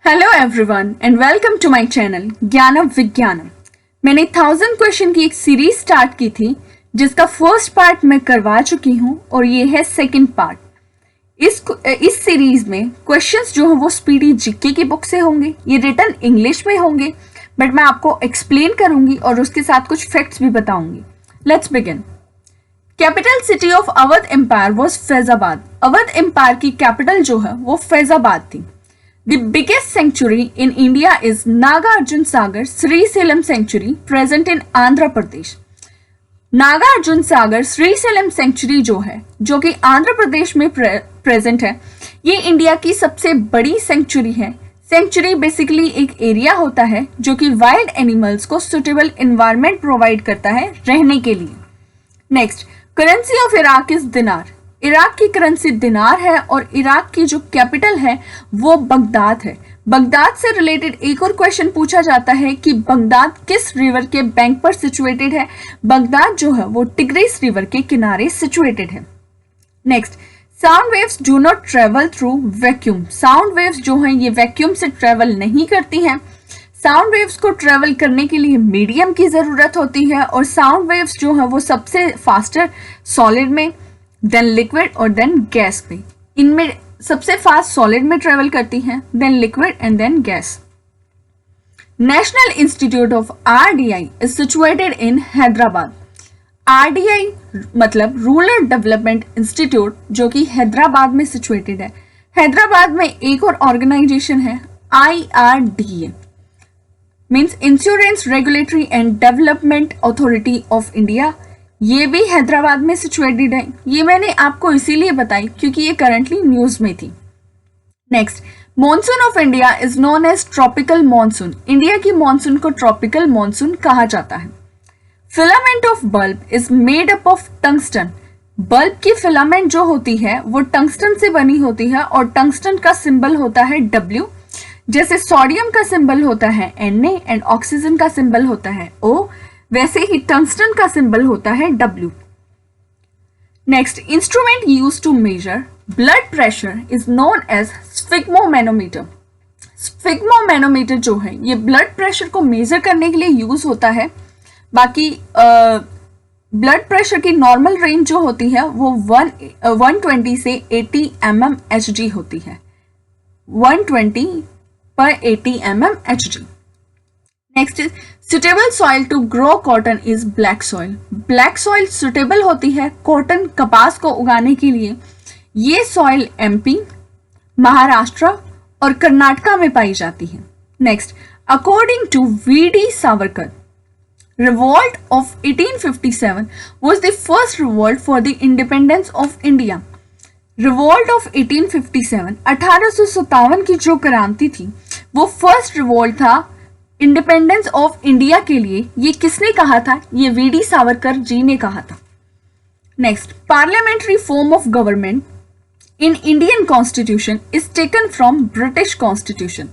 Hello everyone and welcome to my channel Gyanam Vigyanam. मैंने 1000 question की एक सीरीज स्टार्ट की थी जिसका फर्स्ट पार्ट मैं करवा चुकी हूँ और ये है सेकंड पार्ट। इस सीरीज में क्वेश्चंस जो हैं वो स्पीडी जीके की बुक से होंगे। ये रिटन इंग्लिश में होंगे बट मैं आपको एक्सप्लेन करूंगी और उसके साथ कुछ फैक्ट्स भी बताऊंगी। Let's begin. Capital city of Awadh empire was Faizabad. Awadh empire की कैपिटल जो है वो फैजाबाद थी। The biggest sanctuary in India is Nagarjun Sagar Sri Selam Sanctuary present in Andhra Pradesh. Nagarjuna Sagar Srisailam sanctuary जो है जो कि आंध्र प्रदेश में प्रेजेंट है, ये इंडिया की सबसे बड़ी सेंचुरी है। सेंचुरी बेसिकली एक एरिया होता है जो कि वाइल्ड एनिमल्स को सुटेबल एनवायरनमेंट प्रोवाइड करता है रहने के लिए। Next, currency of Iraq is दिनार। इराक की करेंसी दिनार है और इराक की जो कैपिटल है वो बगदाद है। बगदाद से रिलेटेड एक और क्वेश्चन पूछा जाता है कि बगदाद किस रिवर के बैंक पर सिचुएटेड है। बगदाद जो है वो टिग्रिस रिवर के किनारे सिचुएटेड है। Next, sound waves do not travel through vacuum. Sound waves जो हैं ये वैक्यूम से ट्रेवल नहीं करती हैं। साउंड वेव्स को ट्रेवल करने के लिए मीडियम की जरूरत होती है और साउंड वेव्स जो है वो सबसे फास्टर सॉलिड में, देन लिक्विड और देन गैस में। इनमें सबसे फास्ट सॉलिड में ट्रेवल करती हैं, then liquid and then gas. National institute of RDI is situated in Hyderabad. RDI मतलब रूरल डेवलपमेंट इंस्टीट्यूट जो कि हैदराबाद में सिचुएटेड है। हैदराबाद में एक और ऑर्गेनाइजेशन है IRDA, means insurance regulatory and development authority of India. ये भी हैदराबाद में सिचुएटेड है। ये मैंने आपको इसीलिए बताई क्योंकि ये करंटली न्यूज में थी। Next, monsoon of India is known as tropical monsoon. India की मॉनसून को ट्रॉपिकल मॉनसून कहा जाता है। Filament of bulb is made up of tungsten. Bulb की फिलामेंट जो होती है वो टंगस्टन से बनी होती है और टंगस्टन का सिंबल होता है W। जैसे सोडियम का सिंबल होता है Na एंड ऑक्सीजन का सिंबल होता है O, वैसे ही टंगस्टन का सिंबल होता है W। Next, instrument used to measure blood pressure is known as sphygmomanometer. Sphygmomanometer जो है ये ब्लड प्रेशर को मेजर करने के लिए यूज होता है। बाकी ब्लड प्रेशर की नॉर्मल रेंज जो होती है वो 120 से 80 mmHg होती है। 120 पर 80 mmHg। Next is suitable soil to grow cotton is black soil. Black soil suitable होती है कॉटन कपास को उगाने के लिए। ये सॉइल MP, महाराष्ट्र और कर्नाटका में पाई जाती है। Next, according to VD Savarkar, revolt of 1857 was the first revolt for the independence of India. Revolt of 1857 1857 की जो क्रांति थी वो फर्स्ट रिवोल्ट था इंडिपेंडेंस ऑफ इंडिया के लिए। ये किसने कहा था? ये VD सावरकर जी ने कहा था। Next, parliamentary form of government in Indian constitution is taken from British constitution.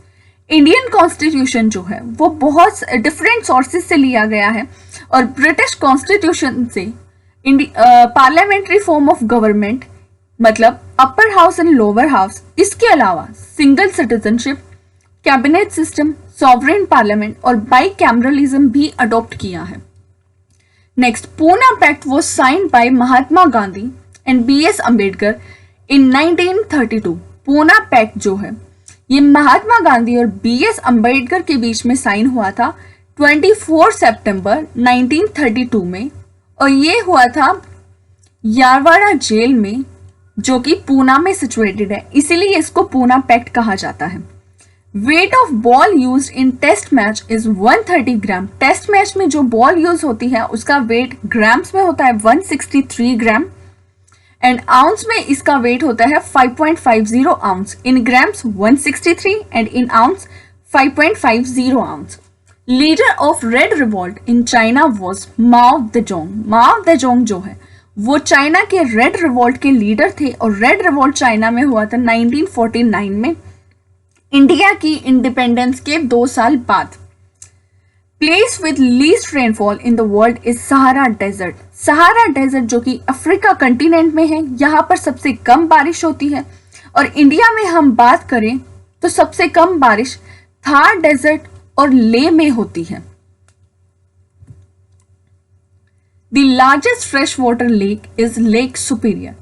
Indian constitution जो है वो बहुत डिफरेंट सोर्सेज से लिया गया है और ब्रिटिश कॉन्स्टिट्यूशन से पार्लियामेंट्री फॉर्म ऑफ गवर्नमेंट मतलब upper house and lower house, इसके अलावा single citizenship, cabinet system, sovereign parliament और बाइकैमरलिज्म भी अडॉप्ट किया है। Next, Poona pact was signed by Mahatma Gandhi and BS Ambedkar in 1932। Poona pact जो है ये महात्मा गांधी और BS अम्बेडकर के बीच में साइन हुआ था 24 सितंबर 1932 में और ये हुआ था यारवाड़ा जेल में जो कि पूना में सिचुएटेड है, इसीलिए इसको पूना पैक्ट कहा जाता है। Weight of ball used in test match is 130 gram. Test match में जो बॉल यूज होती है उसका वेट ग्राम्स में होता है 163 ग्राम एंड आउंस में इसका वेट होता है 5.50 ounce. In grams 163 and in ounce 5.50 ounce. Leader of red revolt in China was Mao Zedong. Mao Zedong जो है वो चाइना के रेड रिवॉल्ट के लीडर थे और रेड रिवॉल्ट चाइना में हुआ था 1949 में, इंडिया की इंडिपेंडेंस के 2 साल बाद। Place with least rainfall in the world is Sahara desert. Sahara desert जो कि अफ्रीका कंटिनेंट में है, यहाँ पर सबसे कम बारिश होती है और इंडिया में हम बात करें तो सबसे कम बारिश थार डेजर्ट और ले में होती है। The largest fresh water lake is lake superior.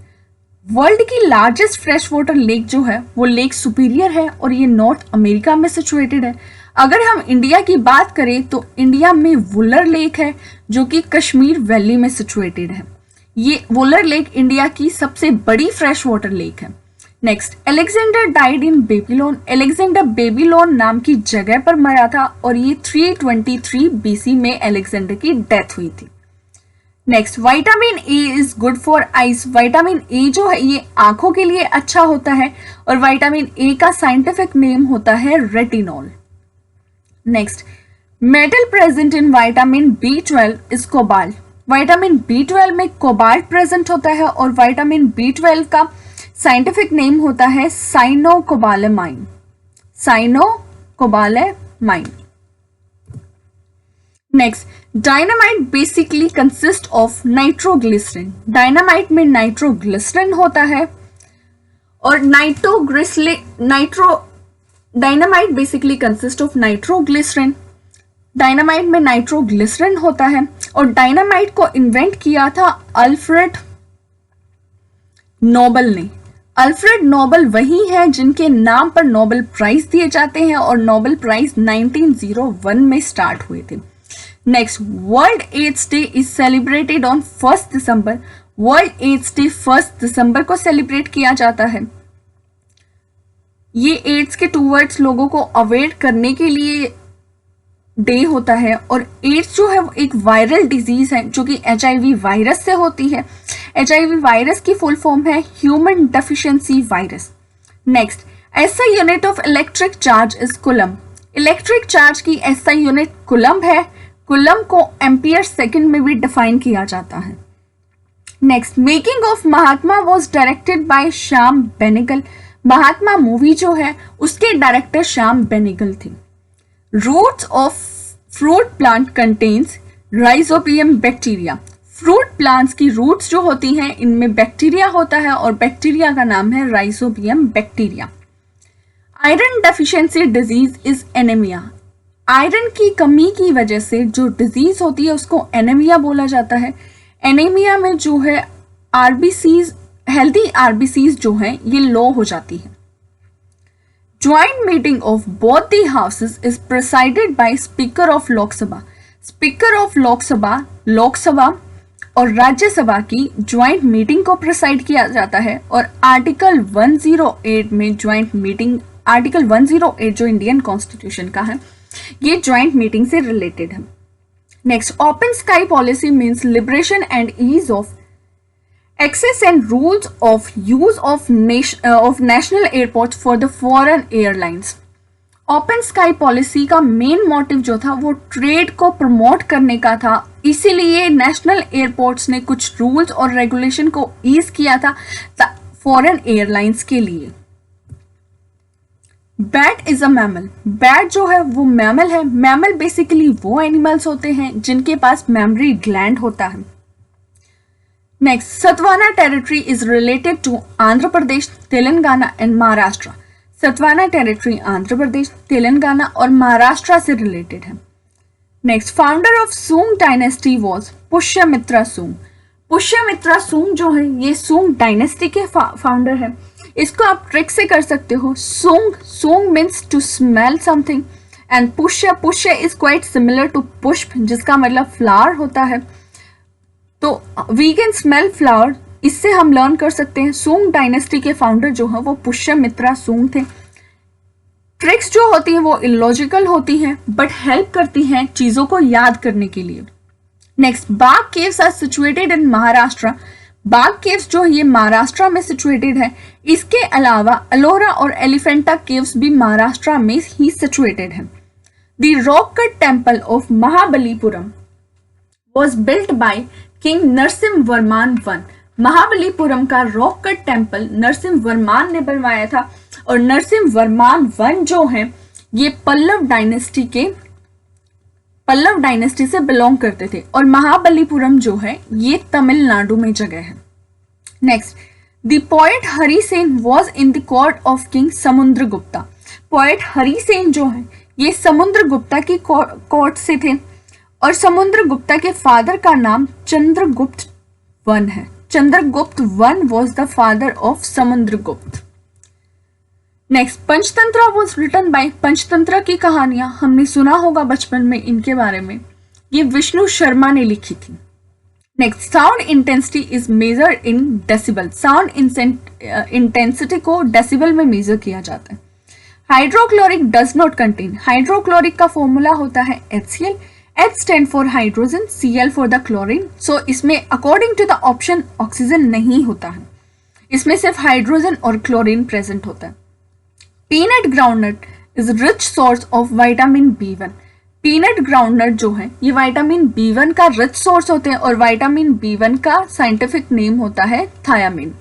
World की लार्जेस्ट फ्रेश वाटर लेक जो है वो लेक सुपीरियर है और ये नॉर्थ अमेरिका में सिचुएटेड है। अगर हम इंडिया की बात करें तो इंडिया में वुलर लेक है जो कि कश्मीर वैली में सिचुएटेड है। ये वुलर लेक इंडिया की सबसे बड़ी फ्रेश वाटर लेक है। Next, Alexander died in Babylon. Alexander Babylon नाम की जगह पर मरा था और ये 323 बीसी में अलेक्जेंडर की डेथ हुई थी। Next, vitamin A is good for eyes. Vitamin A जो है ये आंखों के लिए अच्छा होता है और विटामिन ए का साइंटिफिक नेम होता है retinol. Next, metal present in vitamin B12 is cobalt. Vitamin B12 में कोबाल्ट प्रेजेंट होता है और विटामिन B12 का साइंटिफिक नेम होता है cyanocobalamin. Cyanocobalamin. Next, dynamite basically consist of nitroglycerine. Dynamite में नाइट्रोग्लिसरीन होता है और dynamite basically consist of nitroglycerine. Dynamite में नाइट्रोग्लिसरीन होता है और डायनामाइट को इन्वेंट किया था अल्फ्रेड नोबल ने। अल्फ्रेड नोबल वही है जिनके नाम पर नोबेल प्राइज दिए जाते हैं और नोबेल प्राइज 1901 में स्टार्ट हुए थे। Next, world AIDS day is celebrated on 1 December. World AIDS day 1 दिसंबर को सेलिब्रेट किया जाता है। ये एड्स के टूवर्ड्स लोगों को अवेयर करने के लिए डे होता है और एड्स जो है वो एक वायरल डिजीज है जो कि HIV वायरस से होती है। HIV वायरस की फुल फॉर्म है human deficiency virus. Next, SI unit of electric charge is coulomb. Electric charge की SI यूनिट कूलम है। कूलम को एम्पियर सेकंड में भी डिफाइन किया जाता है। Next, making of Mahatma was directed by Shyam Benegal. Mahatma movie जो है उसके डायरेक्टर श्याम बेनेगल थे। Roots of fruit plant contains rhizobium bacteria. Fruit plants की रूट्स जो होती हैं इनमें बैक्टीरिया होता है और बैक्टीरिया का नाम है rhizobium bacteria. Iron deficiency disease is anaemia. Iron की कमी की वजह से जो डिजीज होती है उसको एनीमिया बोला जाता है। एनीमिया में जो है आरबीसीज, हेल्दी आरबीसीज जो है ये लो हो जाती है। Joint meeting of both the houses is presided by speaker of Lok Sabha. Speaker of Lok Sabha और राज्यसभा की ज्वाइंट मीटिंग को प्रेसाइड किया जाता है और आर्टिकल 108 में ज्वाइंट मीटिंग, आर्टिकल 108 जो इंडियन कॉन्स्टिट्यूशन का है ये ज्वाइंट मीटिंग से रिलेटेड है। Next, open sky policy means liberation and ease of access and rules of use of national airport for the foreign airlines. Open sky policy का main motive जो था वो trade को प्रमोट करने का था, इसीलिए नेशनल एयरपोर्ट्स ने कुछ रूल्स और रेगुलेशन को ईज किया था फॉरेन एयरलाइंस के लिए। Bat is a mammal. Bat जो है वो मैमल है। मैमल बेसिकली वो एनिमल्स होते हैं जिनके पास मेमोरी ग्लैंड होता है। नेक्स्ट, सतवाना territory is related to Andhra Pradesh, Telangana and Maharashtra. सतवाना टेरिटरी आंध्र प्रदेश, तेलंगाना और महाराष्ट्र से रिलेटेड है। Next, founder of Sunga dynasty was Pushyamitra Sunga. Pushyamitra Sunga जो है ये सूंग डायनेस्टी के फाउंडर है। इसको आप ट्रिक से कर सकते हो। सूंग means to smell something and पुष्य इज क्वाइट सिमिलर टू पुष्प जिसका मतलब फ्लावर होता है। तो वी कैन स्मेल फ्लावर, इससे हम लर्न कर सकते हैं सूंग डायनेस्टी के फाउंडर जो है वो पुष्यमित्रा सूंग थे। ट्रिक्स जो होती हैं वो इलॉजिकल होती हैं बट हेल्प करती हैं चीजों को याद करने के लिए। Next, Bagh caves are situated in Maharashtra. Bagh caves जो ये महाराष्ट्र में सिचुएटेड है। इसके अलावा अलोरा और एलिफेंटा केव्स भी महाराष्ट्र में ही सिचुएटेड है। The rock cut temple of Mahabalipuram was built by king Narasimha Varman one. Mahabalipuram का rock cut temple Narasimha Varman ने बनवाया था और नरसिम्हा वर्मान वन जो है ये पल्लव डायनेस्टी से बिलोंग करते थे और महाबलीपुरम जो है ये तमिलनाडु में जगह है। Next, the poet Hari Sen was in the court of king Samudragupta. Poet Hari Sen जो है ये समुद्रगुप्ता की कोर्ट से थे और समुद्रगुप्ता के फादर का नाम चंद्रगुप्त वन है। Chandragupta one was the father of Samudragupta. Next, Panchatantra was written by. Panchatantra की कहानियां हमने सुना होगा बचपन में इनके बारे में, ये विष्णु शर्मा ने लिखी थी। Next, sound intensity is measured in decibel. Sound intensity को डेसिबल में मेजर किया जाता है। Hydrochloric does not contain. Hydrochloric का फॉर्मूला होता है HCl। H stand for hydrogen, Cl for the chlorine. So इसमें according to the option oxygen नहीं होता है, इसमें सिर्फ हाइड्रोजन और क्लोरीन प्रेजेंट होता है। Peanut groundnut is rich source of vitamin B1। Peanut groundnut जो है ये विटामिन B1 का रिच सोर्स होते हैं और विटामिन B1 का साइंटिफिक नेम होता है thiamine.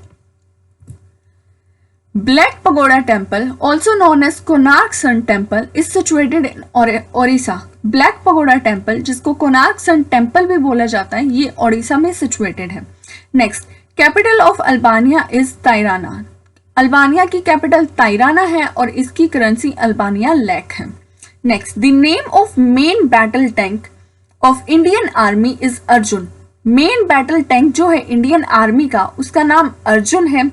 Black pagoda temple, also known as Konark sun temple, is situated in Odisha. Black pagoda temple, जिसको कोणार्क सन टेम्पल भी बोला जाता है, ये ओडिशा में सिचुएटेड है। Next, capital of Albania is Tirana. Albania की कैपिटल ताइराना है और इसकी करेंसी अल्बानिया लैक है। Next, the name of main battle tank of Indian army is Arjun. Main battle tank जो है इंडियन आर्मी का, उसका नाम अर्जुन है।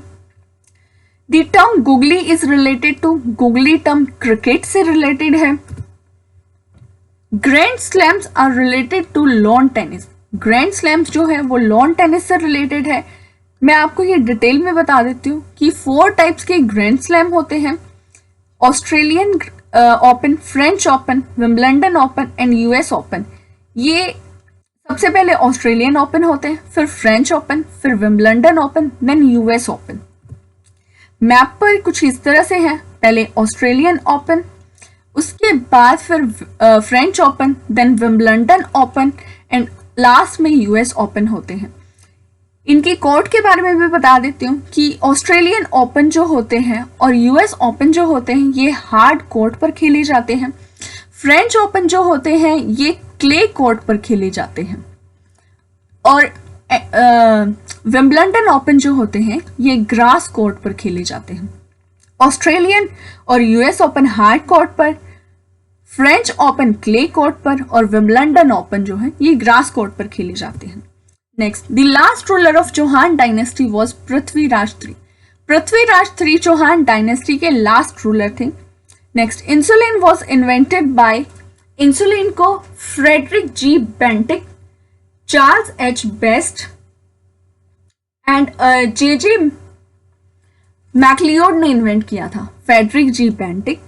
The term googly is related to, googly term cricket से रिलेटेड है। Grand slams are related to lawn tennis. Grand slams जो है वो लॉन टेनिस से रिलेटेड है। मैं आपको ये डिटेल में बता देती हूँ कि 4 टाइप्स के ग्रैंड स्लैम होते हैं, Australian open, French open, Wimbledon open and US open. ये सबसे पहले ऑस्ट्रेलियन ओपन होते हैं, फिर फ्रेंच ओपन, फिर Wimbledon open, then US open. Map पर कुछ इस तरह से है, पहले ऑस्ट्रेलियन ओपन, उसके बाद फिर French open, then Wimbledon open and last में US ओपन होते हैं। इनकी कोर्ट के बारे में भी बता देती हूँ कि ऑस्ट्रेलियन ओपन जो होते हैं और US ओपन जो होते हैं ये हार्ड कोर्ट पर खेले जाते हैं। फ्रेंच ओपन जो होते हैं ये क्ले कोर्ट पर खेले जाते हैं और विंबलडन ओपन जो होते हैं ये ग्रास कोर्ट पर खेले जाते हैं। ऑस्ट्रेलियन और US ओपन हार्ड कोर्ट पर, फ्रेंच ओपन क्ले कोर्ट पर और विंबलडन ओपन जो है ये ग्रास कोर्ट पर खेले जाते हैं। Next, the last ruler of Chauhan dynasty was Prithviraj III। Prithviraj III Chauhan dynasty के लास्ट रूलर थे। Next, insulin was invented by. Insulin को Frederick G. Banting, Charles H. Best and J.J. Macleod ने इन्वेंट किया था। Frederick G. Banting,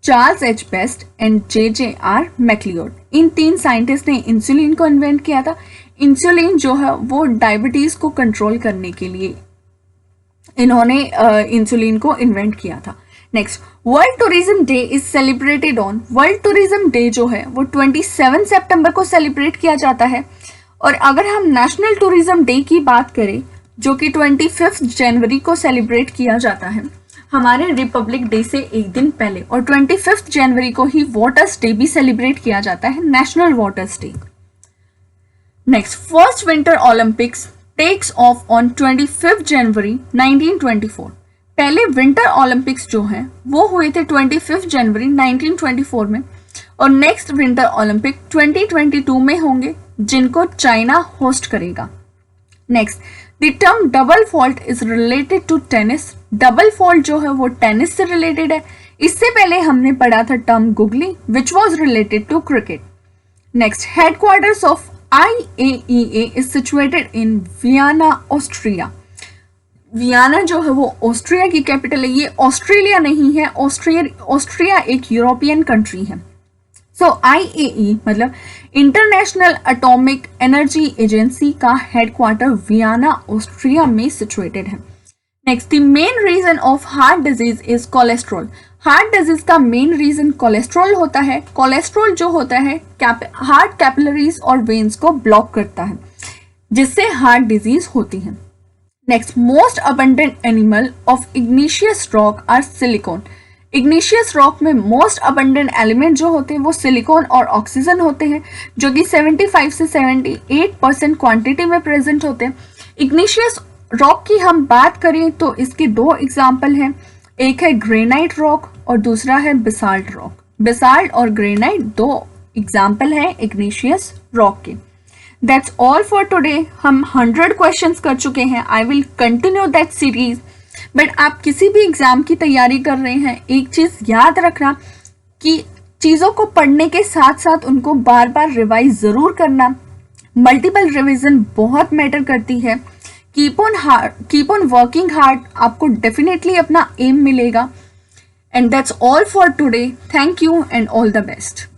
Charles H. Best and J.J.R. Macleod, इन 3 scientist ने insulin को invent किया था। इंसुलिन जो है वो डायबिटीज को कंट्रोल करने के लिए इन्होंने इंसुलिन को इन्वेंट किया था। Next, world tourism day is celebrated on. World tourism day जो है वो 27 सितंबर को सेलिब्रेट किया जाता है। और अगर हम नेशनल टूरिज्म डे की बात करें जो कि 25 जनवरी को सेलिब्रेट किया जाता है हमारे रिपब्लिक डे से एक दिन पहले, और 25 जनवरी को ही वाटर्स डे भी सेलिब्रेट किया जाता है, national waters day. Next, first winter olympics takes off on 25 January 1924। पहले विंटर ओलंपिक्स जो हैं वो हुए थे 25 जनवरी 1924 में और नेक्स्ट विंटर ओलंपिक 2022 में होंगे जिनको चाइना होस्ट करेगा। Next, the term double fault is related to tennis. Double fault जो है वो टेनिस से रिलेटेड है। इससे पहले हमने पढ़ा था term googly which was related to cricket. Next, headquarters of IAEA is situated in Vienna, Austria. Vienna जो है वो ऑस्ट्रिया की कैपिटल है। ये ऑस्ट्रेलिया नहीं है, ऑस्ट्रिया एक यूरोपियन कंट्री है। सो IAEA मतलब इंटरनेशनल एटॉमिक एनर्जी एजेंसी का हेडक्वार्टर वियना, ऑस्ट्रिया में सिचुएटेड है। Next, the main reason of heart disease is cholesterol. Heart disease का मेन रीजन कोलेस्ट्रॉल होता है। कोलेस्ट्रॉल जो होता है हार्ट कैपिलरीज और वेन्स को ब्लॉक करता है जिससे हार्ट डिजीज होती है। Next, most abundant animal of igneous rock are silicon. Igneous rock में मोस्ट अबंडेंट एलिमेंट जो होते हैं वो सिलिकॉन और ऑक्सीजन होते हैं जो कि 75 से 78% क्वांटिटी में प्रेजेंट होते हैं। इग्निशियस रॉक की हम बात करें तो इसके 2 एग्जाम्पल हैं, एक है ग्रेनाइट रॉक और दूसरा है बेसाल्ट रॉक। बेसाल्ट और ग्रेनाइट दो एग्जाम्पल है इग्नेशियस रॉक के। That's all for today. हम 100 क्वेश्चंस कर चुके हैं। I will continue that series. But आप किसी भी एग्जाम की तैयारी कर रहे हैं, एक चीज याद रखना कि चीज़ों को पढ़ने के साथ साथ उनको बार बार रिवाइज ज़रूर करना। मल्टीपल रिवीजन बहुत मैटर करती है। कीप ऑन वर्किंग हार्ड, आपको डेफिनेटली अपना एम मिलेगा। And that's all for today. Thank you and all the best.